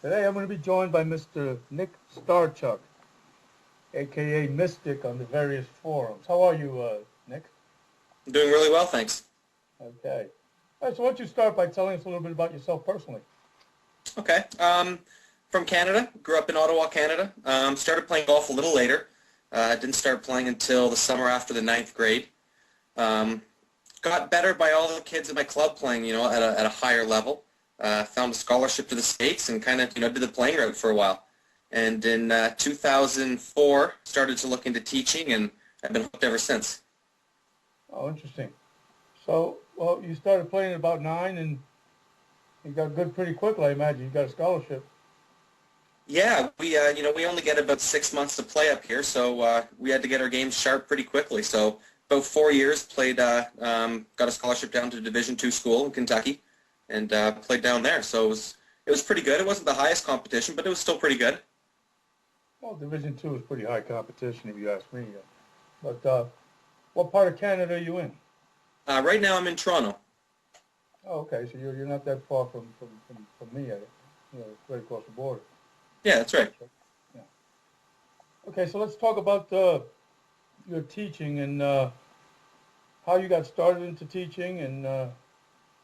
Today I'm going to be joined by Mr. Nick Starchuk, aka Mistic, on the various forums. How are you, Nick? I'm doing really well, thanks. Okay. All right, so why don't you start by telling us a little bit about yourself personally? Okay. From Canada. Grew up in Ottawa, Canada. Started playing golf a little later. Didn't start playing until the summer after the ninth grade. Um, Got better by all the kids at my club playing, at a higher level. Found a scholarship to the States and kind of, did the playing route for a while. And in 2004, started to look into teaching, and I've been hooked ever since. Oh, interesting. So, well, you started playing at about 9 and you got good pretty quickly, I imagine. You got a scholarship. Yeah, we only get about 6 months to play up here, so we had to get our games sharp pretty quickly. So about 4 years, played, got a scholarship down to Division II school in Kentucky, and played down there. So it was pretty good. It wasn't the highest competition, but it was still pretty good. Well, Division II is pretty high competition, if you ask me. But what part of Canada are you in? Right now, I'm in Toronto. Oh, okay. So you're not that far from me. Right across the border. Yeah, that's right. Yeah. Okay, so let's talk about your teaching and how you got started into teaching and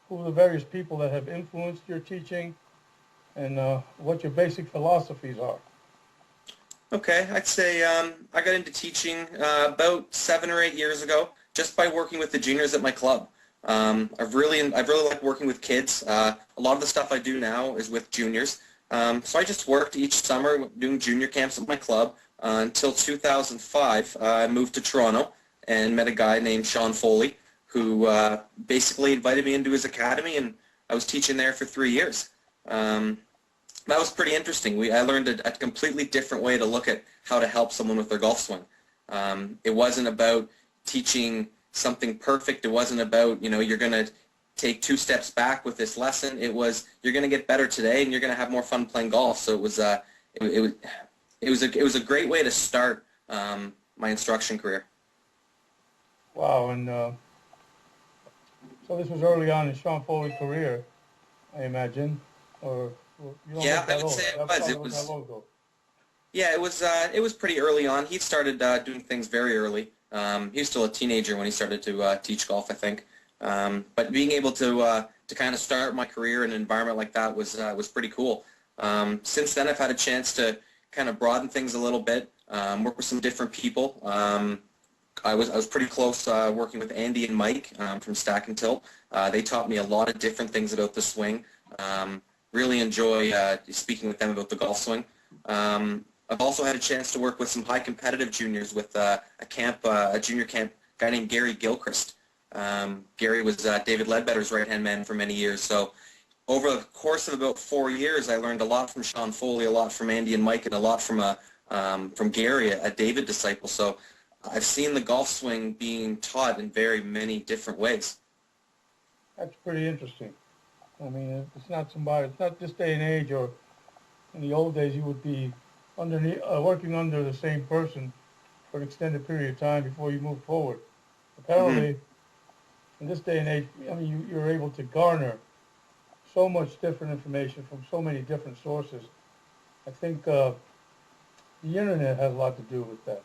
who are the various people that have influenced your teaching and what your basic philosophies are. Okay, I'd say I got into teaching about 7 or 8 years ago, just by working with the juniors at my club. I've really liked working with kids. A lot of the stuff I do now is with juniors. So I just worked each summer doing junior camps at my club until 2005. I moved to Toronto and met a guy named Sean Foley who basically invited me into his academy, and I was teaching there for 3 years. That was pretty interesting. I learned a completely different way to look at how to help someone with their golf swing. It wasn't about teaching something perfect. It wasn't about, you're going to take 2 steps back with this lesson. It was, you're going to get better today and you're going to have more fun playing golf. So it was a great way to start my instruction career. Wow, and so this was early on in Sean Foley's career, I imagine, or you don't Yeah, look I that would old. say it That was. probably It wasn't that was. long ago. Yeah, it was pretty early on. He started doing things very early. He was still a teenager when he started to teach golf, I think. But being able to kind of start my career in an environment like that was pretty cool. Since then, I've had a chance to kind of broaden things a little bit, work with some different people. I was pretty close working with Andy and Mike from Stack and Tilt. They taught me a lot of different things about the swing. Really enjoy speaking with them about the golf swing. I've also had a chance to work with some high competitive juniors with a junior camp guy named Gary Gilchrist. Gary was David Ledbetter's right-hand man for many years. So over the course of about 4 years, I learned a lot from Sean Foley, a lot from Andy and Mike, and a lot from Gary, a David disciple. So I've seen the golf swing being taught in very many different ways. That's pretty interesting. I mean, it's not this day and age, or in the old days, you would be working under the same person for an extended period of time before you move forward. Hmm. Apparently, in this day and age, I mean, you're able to garner so much different information from so many different sources. I think the internet has a lot to do with that.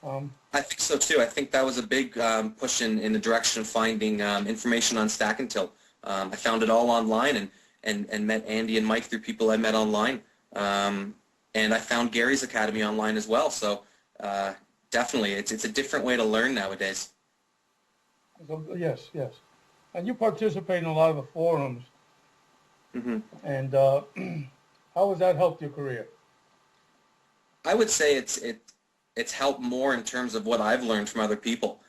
Um, I think so too. I think that was a big push in the direction of finding information on Stack and Tilt. I found it all online and met Andy and Mike through people I met online. And I found Gary's Academy online as well. So definitely, it's a different way to learn nowadays. so, yes, yes. And you participate in a lot of the forums, Hmm. and how has that helped your career? I would say it's helped more in terms of what I've learned from other people.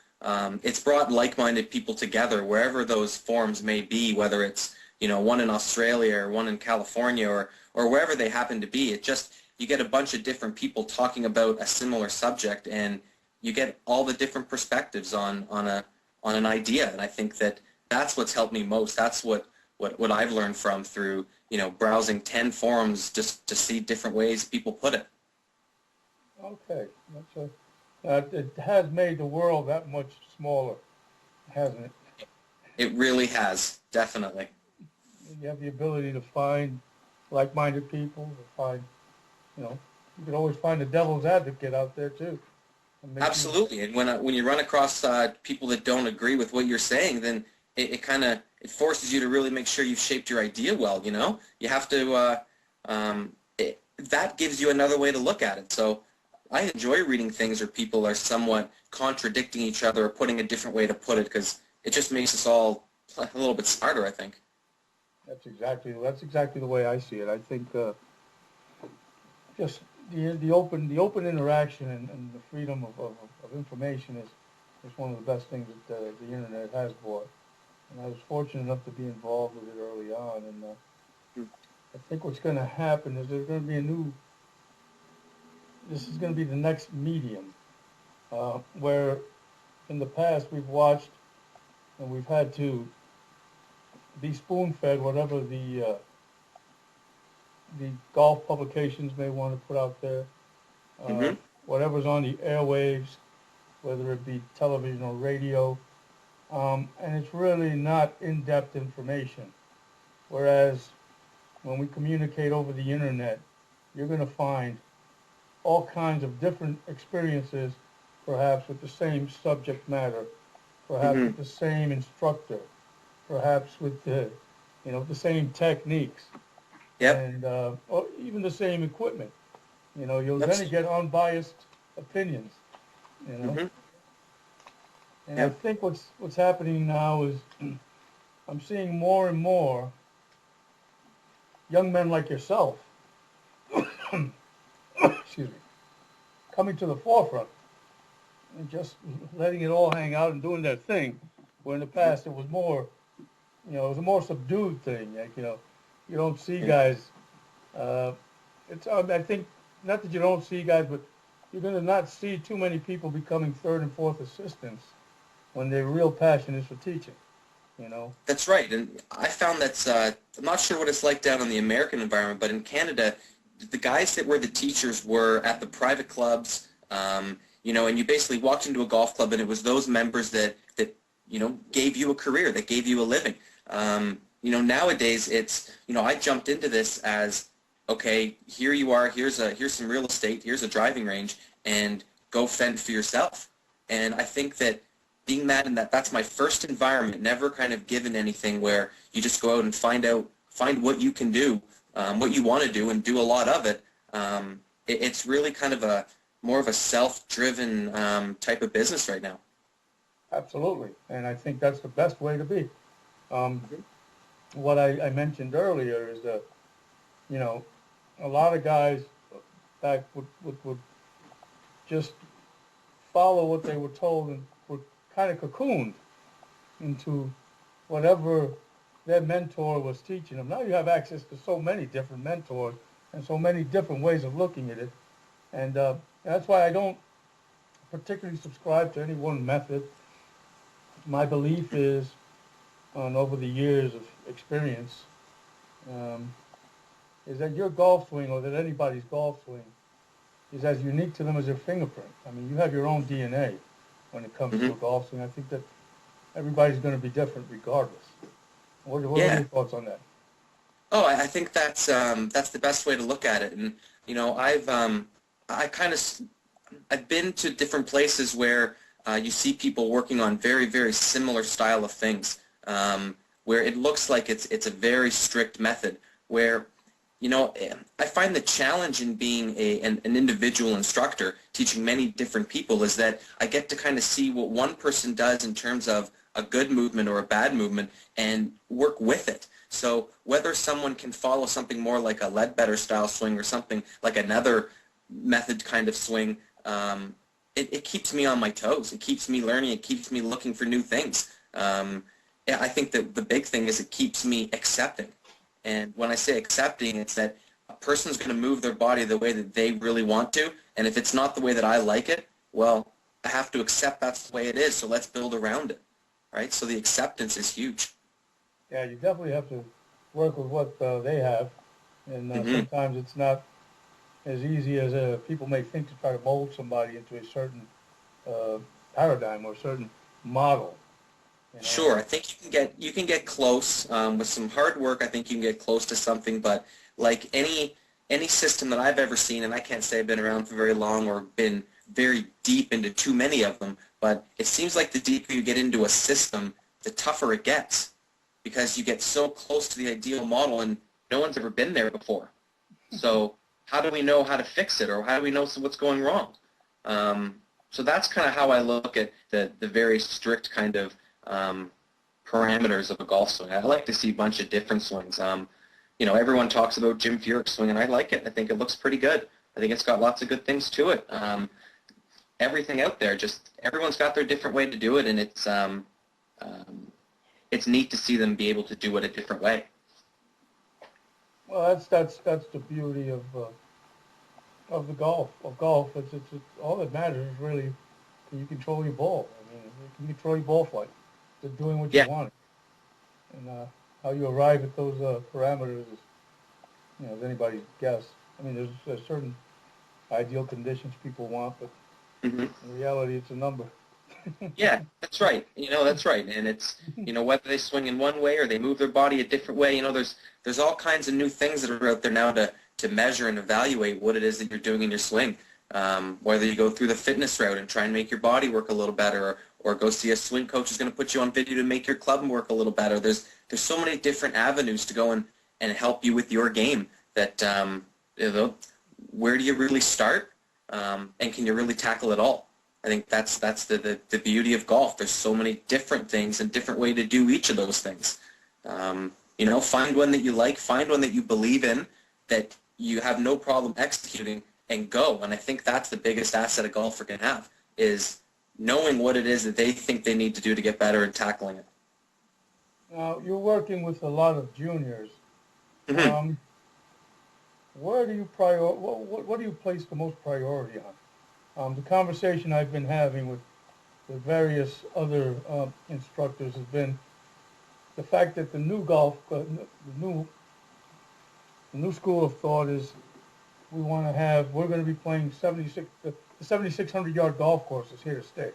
It's brought like-minded people together wherever those forums may be, whether it's one in Australia or one in California or wherever they happen to be. You get a bunch of different people talking about a similar subject, and you get all the different perspectives on an idea. And I think that's what's helped me most. That's what I've learned from through browsing 10 forums just to see different ways people put it. Okay, it has made the world that much smaller, hasn't it? It really has, definitely. You have the ability to find like-minded people, to find, you can always find a devil's advocate out there too. And make you, Absolutely. And when you run across people that don't agree with what you're saying, then it kind of it forces you to really make sure you've shaped your idea well. You have to. That gives you another way to look at it. So I enjoy reading things where people are somewhat contradicting each other or putting a different way to put it, because it just makes us all a little bit smarter, I think. that's exactly the way I see it. I think just the open interaction and the freedom of information is one of the best things that the internet has brought. And I was fortunate enough to be involved with it early on. And I think what's going to happen is there's going to be this is going to be the next medium, where in the past we've watched and we've had to be spoon-fed whatever the golf publications may want to put out there, uh, Hmm. whatever's on the airwaves, whether it be television or radio, and it's really not in-depth information. Whereas when we communicate over the internet, you're going to find all kinds of different experiences, perhaps with the same subject matter, perhaps Hmm. with the same instructor, perhaps with the same techniques, Yep. and or even the same equipment. You're going to That's. get unbiased opinions. You know, Hmm. and I Yep. think what's happening now is I'm seeing more and more young men like yourself, excuse me, coming to the forefront and just letting it all hang out and doing their thing. Where in the past it was more, it was a more subdued thing. Like, you don't see Yeah. guys. Uh, I think not that you don't see guys, but you're going to not see too many people becoming third and fourth assistants when their real passion is for teaching. You know. That's right, and I found that's I'm not sure what it's like down in the American environment, but in Canada, the guys that were the teachers were at the private clubs, and you basically walked into a golf club, and it was those members that gave you a career, that gave you a living. Nowadays I jumped into this as, okay, here you are, here's some real estate, here's a driving range, and go fend for yourself. And I think that being that and that's my first environment, never kind of given anything where you just go out and find what you can do, what you want to do, and do a lot of it. It's really kind of a more of a self-driven type of business right now. Absolutely, and I think that's the best way to be. Um, what I mentioned earlier is that, you know, a lot of guys back would just follow what they were told and were kind of cocooned into whatever their mentor was teaching them. Now you have access to so many different mentors and so many different ways of looking at it, and that's why I don't particularly subscribe to any one method. My belief is, on over the years of experience, um, is that your golf swing, or that anybody's golf swing, is as unique to them as their fingerprint. I mean, you have your own DNA when it comes to Hmm. a golf swing. I think that everybody's going to be different regardless. What are Yeah. your thoughts on that? Oh, I think that's the best way to look at it. And I kind of I've been to different places where you see people working on very, very similar style of things, where it looks like it's a very strict method. Where, I find the challenge in being an individual instructor, teaching many different people, is that I get to kind of see what one person does in terms of a good movement or a bad movement and work with it. So whether someone can follow something more like a Ledbetter style swing or something like another method kind of swing, it keeps me on my toes. It keeps me learning. It keeps me looking for new things. Yeah, I think that the big thing is it keeps me accepting. And when I say accepting, it's that a person's going to move their body the way that they really want to. And if it's not the way that I like it, well, I have to accept that's the way it is. So let's build around it, right? So the acceptance is huge. Yeah, you definitely have to work with what they have, and Hmm. sometimes it's not as easy as people may think to try to mold somebody into a certain uh, paradigm or a certain model. Sure, I think you can get close with some hard work. I think you can get close to something, but like any system that I've ever seen, and I can't say I've been around for very long or been very deep into too many of them, but it seems like the deeper you get into a system, the tougher it gets, because you get so close to the ideal model, and no one's ever been there before. So how do we know how to fix it, or how do we know what's going wrong? So that's kind of how I look at the very strict kind of parameters of a golf swing. I like to see a bunch of different swings. Everyone talks about Jim Furyk's swing, and I like it. I think it looks pretty good. I think it's got lots of good things to it. Everything out there, just everyone's got their different way to do it, and it's neat to see them be able to do it a different way. Well, that's the beauty of the golf. It's all that matters is really, can you control your ball? I mean, can you control your ball flight? Just doing what you want. And how you arrive at those parameters is anybody's guess. I mean, there's certain ideal conditions people want, but in reality, it's a number. Yeah, that's right. That's right. And it's, whether they swing in one way or they move their body a different way, there's all kinds of new things that are out there now to measure and evaluate what it is that you're doing in your swing. Whether you go through the fitness route and try and make your body work a little better, or go see a swing coach who's going to put you on video to make your club work a little better. There's so many different avenues to go and help you with your game that, where do you really start? And can you really tackle it all? I think that's the beauty of golf. There's so many different things and different way to do each of those things. Find one that you like, find one that you believe in, that you have no problem executing, and go. And I think that's the biggest asset a golfer can have, is knowing what it is that they think they need to do to get better and tackling it. Now, you're working with a lot of juniors. Where do you what do you place the most priority on? The conversation I've been having with the various other instructors has been the fact that the new school of thought is we're going to be playing the 7,600-yard golf course is here to stay.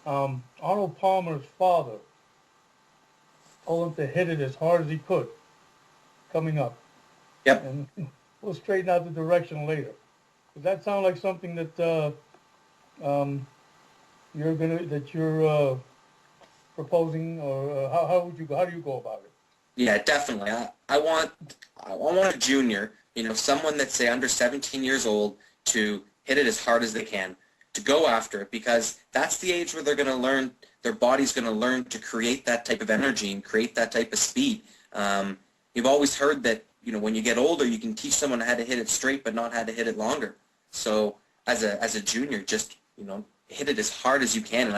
Arnold Palmer's father told him to hit it as hard as he could coming up. Yep. And we'll straighten out the direction later. Does that sound like something that you're proposing, or how do you go about it? Yeah, definitely. I want a junior, someone that's, say, under 17 years old, to hit it as hard as they can, to go after it, because that's the age where they're going to learn, their body's going to learn to create that type of energy and create that type of speed. You've always heard that, when you get older, you can teach someone how to hit it straight, but not how to hit it longer. So as a junior, just, hit it as hard as you can. And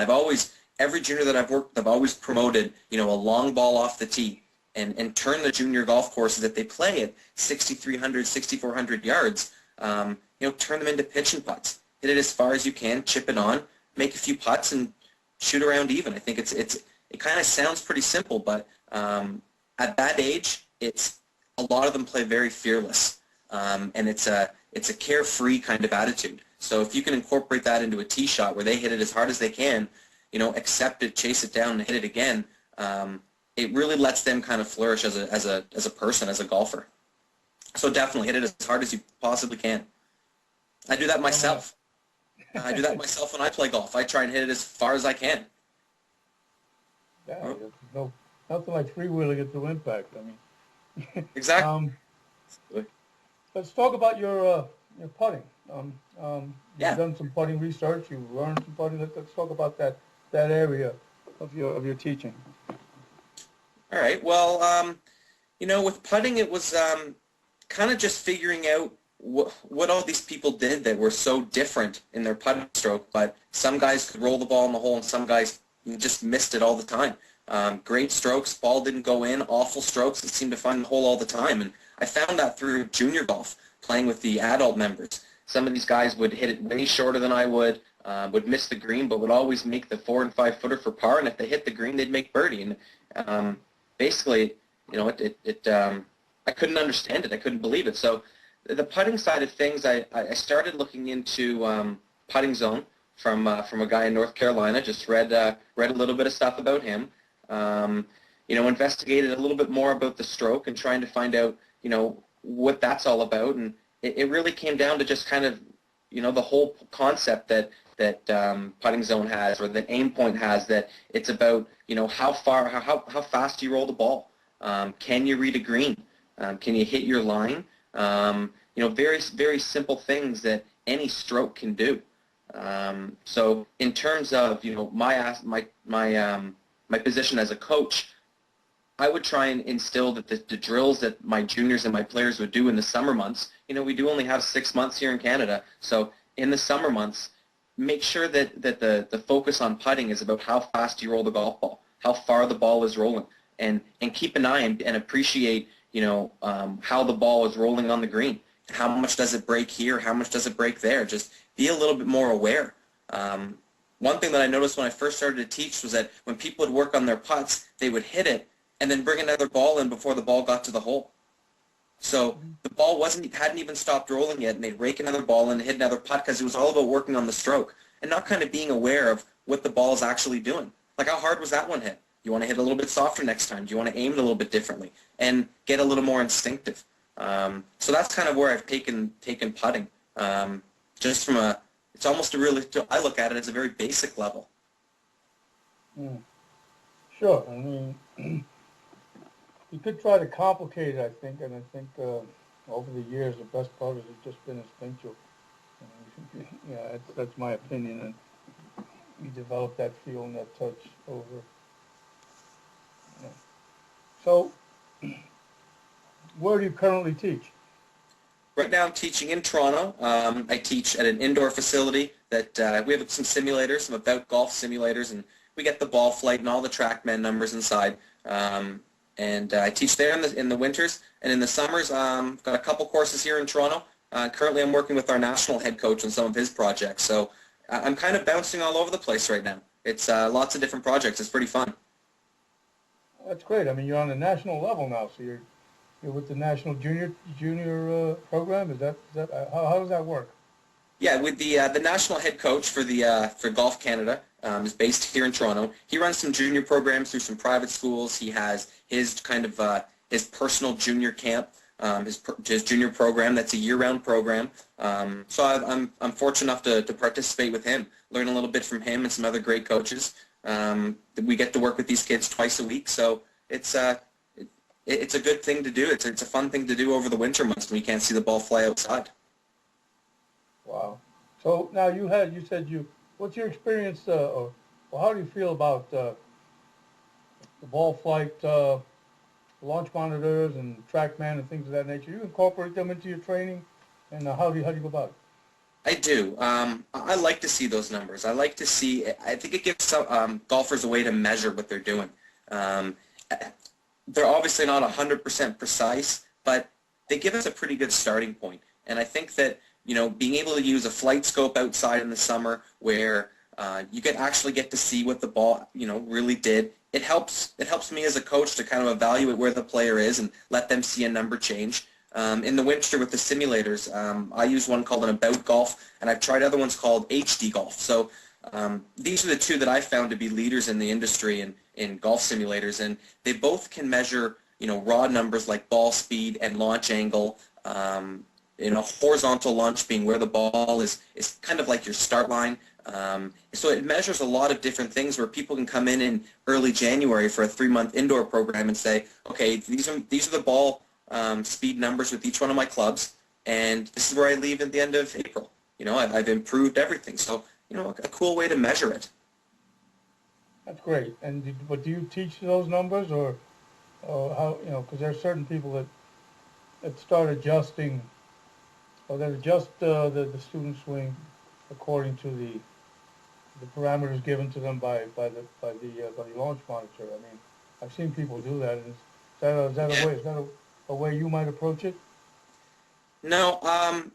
every junior that I've worked with, I've always promoted, a long ball off the tee, and turn the junior golf courses that they play at 6,300, 6,400 yards, turn them into pitch and putts. Hit it as far as you can, chip it on, make a few putts, and shoot around even. I think it kind of sounds pretty simple, but at that age, a lot of them play very fearless, and it's a carefree kind of attitude. So if you can incorporate that into a tee shot where they hit it as hard as they can, accept it, chase it down, and hit it again, it really lets them kind of flourish as a person, as a golfer. So definitely hit it as hard as you possibly can. I do that myself. I do that myself when I play golf. I try and hit it as far as I can. Yeah, nothing like freewheeling it to impact. I mean, exactly. Let's talk about your putting. You've done some putting research. You've learned some putting. Let's talk about that area of your teaching. All right. Well, with putting, it was kind of just figuring out what all these people did that were so different in their putting stroke. But some guys could roll the ball in the hole, and some guys just missed it all the time. Great strokes, ball didn't go in. Awful strokes that seemed to find the hole all the time. And I found that through junior golf, playing with the adult members. Some of these guys would hit it way shorter than I would miss the green, but would always make the 4 and 5 footer for par. And if they hit the green, they'd make birdie. And basically, I couldn't understand it. I couldn't believe it. So the putting side of things, I started looking into putting zone from a guy in North Carolina. Just read a little bit of stuff about him. Investigated a little bit more about the stroke and trying to find out, what that's all about. And it really came down to just kind of, the whole concept that putting zone has, or that aim point has, that it's about, how fast do you roll the ball? Can you read a green? Can you hit your line? Very, very simple things that any stroke can do. So in terms of, my position as a coach, I would try and instill that the drills that my juniors and my players would do in the summer months. We do only have 6 months here in Canada, so in the summer months, make sure that the focus on putting is about how fast you roll the golf ball, how far the ball is rolling, and keep an eye and appreciate how the ball is rolling on the green. How much does it break here? How much does it break there? Just be a little bit more aware. One thing that I noticed when I first started to teach was that when people would work on their putts, they would hit it and then bring another ball in before the ball got to the hole. So the ball hadn't even stopped rolling yet, and they'd rake another ball in and hit another putt because it was all about working on the stroke and not kind of being aware of what the ball is actually doing. Like, how hard was that one hit? You want to hit a little bit softer next time? Do you want to aim it a little bit differently and get a little more instinctive? So that's kind of where I've taken putting. Just from it's almost I look at it as a very basic level. Sure. I mean, you could try to complicate it, I think, and I think over the years the best part is it's just been instinctual. Yeah, that's my opinion, and you develop that feel and that touch over. Yeah. So, where do you currently teach? Right now I'm teaching in Toronto. I teach at an indoor facility that we have some simulators, some about golf simulators, and we get the ball flight and all the TrackMan numbers inside. And I teach there in the winters, and in the summers, I've got a couple courses here in Toronto. Currently, I'm working with our national head coach on some of his projects, so I'm kind of bouncing all over the place right now. It's lots of different projects. It's pretty fun. That's great. I mean, you're on the national level now, so you're with the national junior program. Is that how does that work? Yeah, with the national head coach for Golf Canada is based here in Toronto. He runs some junior programs through some private schools. He has his kind of his personal junior camp, his junior program. That's a year-round program. So I'm fortunate enough to participate with him, learn a little bit from him and some other great coaches. We get to work with these kids twice a week, so it's a good thing to do. It's a fun thing to do over the winter months when you can't see the ball fly outside. Wow. So now what's your experience, or how do you feel about the ball flight, launch monitors and TrackMan and things of that nature? You incorporate them into your training, and how do you go about it? I do. I like to see those numbers. I like to see. I think it gives some, golfers a way to measure what they're doing. They're obviously not 100% precise, but they give us a pretty good starting point. And I think that being able to use a flight scope outside in the summer, where you can actually get to see what the ball really did. It helps me as a coach to kind of evaluate where the player is and let them see a number change. In the winter with the simulators, I use one called an About Golf, and I've tried other ones called HD Golf. So these are the two that I found to be leaders in the industry in golf simulators, and they both can measure raw numbers like ball speed and launch angle. Horizontal launch being where the ball is kind of like your start line. So it measures a lot of different things where people can come in early January for a 3-month indoor program and say, okay, these are the ball speed numbers with each one of my clubs, and this is where I leave at the end of April. I've improved everything. So, a cool way to measure it. That's great. But do you teach those numbers, or how, because there are certain people that start adjusting, or that adjust the student swing according to the parameters given to them by the launch monitor. I mean, I've seen people do that. Is that a way you might approach it? No,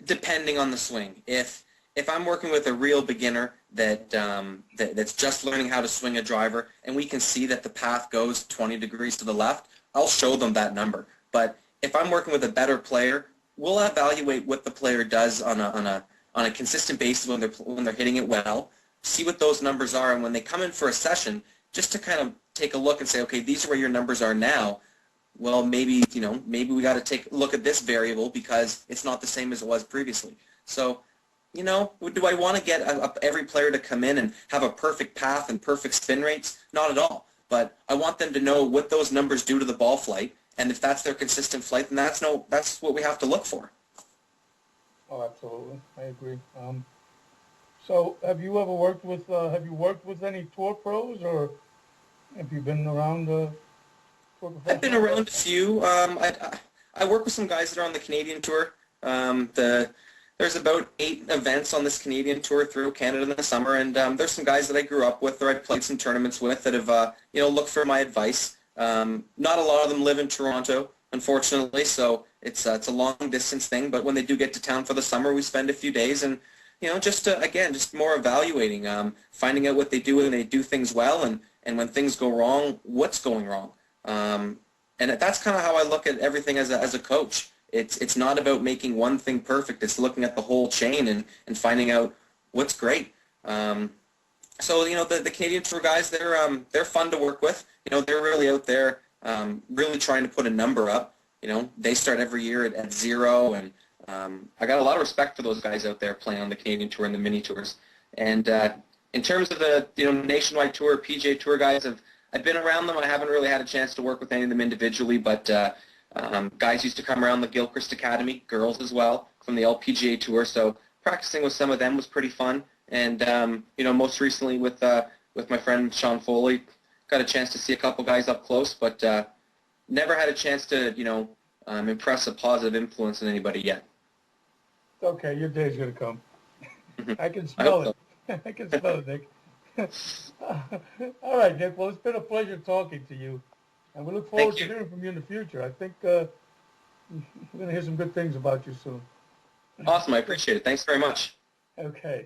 depending on the swing. If I'm working with a real beginner that's just learning how to swing a driver, and we can see that the path goes 20 degrees to the left, I'll show them that number. But if I'm working with a better player, we'll evaluate what the player does on a consistent basis when they're hitting it well, see what those numbers are, and when they come in for a session, just to kind of take a look and say, okay, these are where your numbers are now. Well, maybe, maybe we got to take a look at this variable because it's not the same as it was previously. So, do I want to get every player to come in and have a perfect path and perfect spin rates? Not at all. But I want them to know what those numbers do to the ball flight, and if that's their consistent flight, then that's what we have to look for. Oh, absolutely. I agree. So have you ever worked with any tour pros, or have you been around tour professionals? I've been around a few. I work with some guys that are on the Canadian tour. There's about 8 events on this Canadian tour through Canada in the summer, and there's some guys that I grew up with or I played some tournaments with that have looked for my advice. Not a lot of them live in Toronto, unfortunately, so it's a long distance thing. But when they do get to town for the summer, we spend a few days and just more evaluating, finding out what they do when they do things well, and when things go wrong, what's going wrong. And that's kind of how I look at everything as a coach. It's not about making one thing perfect. It's looking at the whole chain and finding out what's great. So the Canadian Tour guys, they're fun to work with. They're really out there, really trying to put a number up. They start every year at 0, and I got a lot of respect for those guys out there playing on the Canadian Tour and the mini tours. And in terms of the nationwide tour, PGA Tour guys, I've been around them. I haven't really had a chance to work with any of them individually, but guys used to come around the Gilchrist Academy, girls as well, from the LPGA Tour. So practicing with some of them was pretty fun. And most recently with my friend Sean Foley, got a chance to see a couple guys up close, but never had a chance to impress a positive influence on anybody yet. Okay, your day's gonna come. I can smell it. So. I can smell it, Nick. All right, Nick. Well, it's been a pleasure talking to you, and we look forward to hearing from you in the future. I think we're going to hear some good things about you soon. Awesome. I appreciate it. Thanks very much. Okay.